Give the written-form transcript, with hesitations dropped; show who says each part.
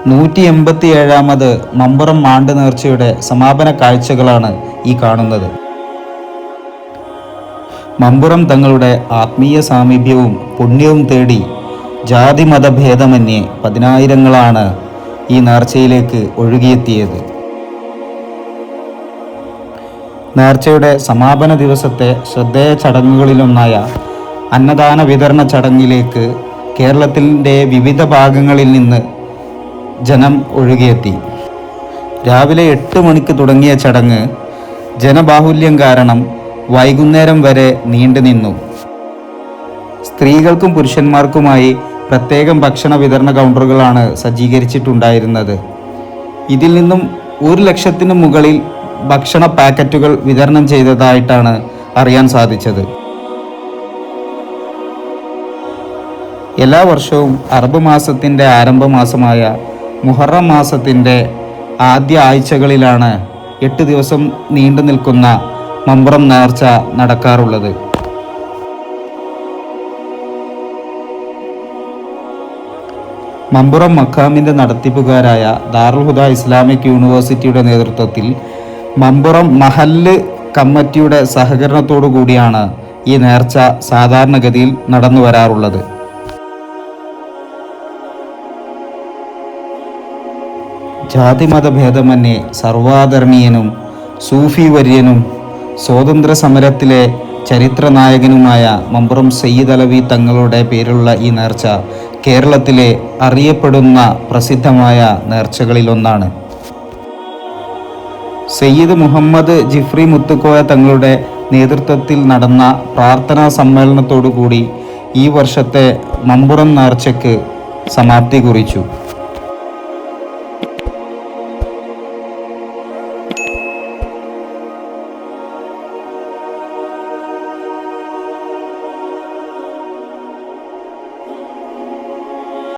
Speaker 1: 187ാമത് മമ്പുറം മാണ്ട് നേർച്ചയുടെ സമാപന കാഴ്ചകളാണ് ഈ കാണുന്നത്. മമ്പുറം തങ്ങളുടെ ആത്മീയ സാമീപ്യവും പുണ്യവും തേടി ജാതി മതഭേദമന്യേ പതിനായിരങ്ങളാണ് ഈ നേർച്ചയിലേക്ക് ഒഴുകിയെത്തിയത്. നേർച്ചയുടെ സമാപന ദിവസത്തെ ശ്രദ്ധേയ ചടങ്ങുകളിലൊന്നായ അന്നദാന വിതരണ ചടങ്ങിലേക്ക് കേരളത്തിൻ്റെ വിവിധ ഭാഗങ്ങളിൽ നിന്ന് ജനം ഒഴുകിയെത്തി. രാവിലെ 8 മണിക്ക് തുടങ്ങിയ ചടങ്ങ് ജനബാഹുല്യം കാരണം വൈകുന്നേരം വരെ നീണ്ടുനിന്നു. സ്ത്രീകൾക്കും പുരുഷന്മാർക്കുമായി പ്രത്യേകം ഭക്ഷണ വിതരണ കൗണ്ടറുകളാണ് സജ്ജീകരിച്ചിട്ടുണ്ടായിരുന്നത്. ഇതിൽ നിന്നും 1 ലക്ഷത്തിന് മുകളിൽ ഭക്ഷണ പാക്കറ്റുകൾ വിതരണം ചെയ്തതായിട്ടാണ് അറിയാൻ സാധിച്ചത്. എല്ലാ വർഷവും അറബ് മാസത്തിൻ്റെ ആരംഭ മാസമായ മുഹറം മാസത്തിൻ്റെ ആദ്യ ആഴ്ചകളിലാണ് 8 ദിവസം നീണ്ടു നിൽക്കുന്ന മമ്പുറം നേർച്ച നടക്കാറുള്ളത്. മമ്പുറം മഖാമിൻ്റെ നടത്തിപ്പുകാരായ ദാറുൽ ഹുദ ഇസ്ലാമിക് യൂണിവേഴ്സിറ്റിയുടെ നേതൃത്വത്തിൽ മമ്പുറം മഹല്ല് കമ്മിറ്റിയുടെ സഹകരണത്തോടു കൂടിയാണ് ഈ നേർച്ച സാധാരണഗതിയിൽ നടന്നു വരാറുള്ളത്. ജാതിമതഭേദമന്യേ സർവാദരണീയനും സൂഫി വര്യനും സ്വാതന്ത്ര്യ സമരത്തിലെ ചരിത്രനായകനുമായ മമ്പുറം സയ്യിദ് അലവി തങ്ങളുടെ പേരിലുള്ള ഈ നേർച്ച കേരളത്തിലെ അറിയപ്പെടുന്ന പ്രസിദ്ധമായ നേർച്ചകളിലൊന്നാണ്. സയ്യിദ് മുഹമ്മദ് ജിഫ്രി മുത്തുക്കോയ തങ്ങളുടെ നേതൃത്വത്തിൽ നടന്ന പ്രാർത്ഥനാ സമ്മേളനത്തോടുകൂടി ഈ വർഷത്തെ മമ്പുറം നേർച്ചയ്ക്ക് സമാപ്തി കുറിച്ചു.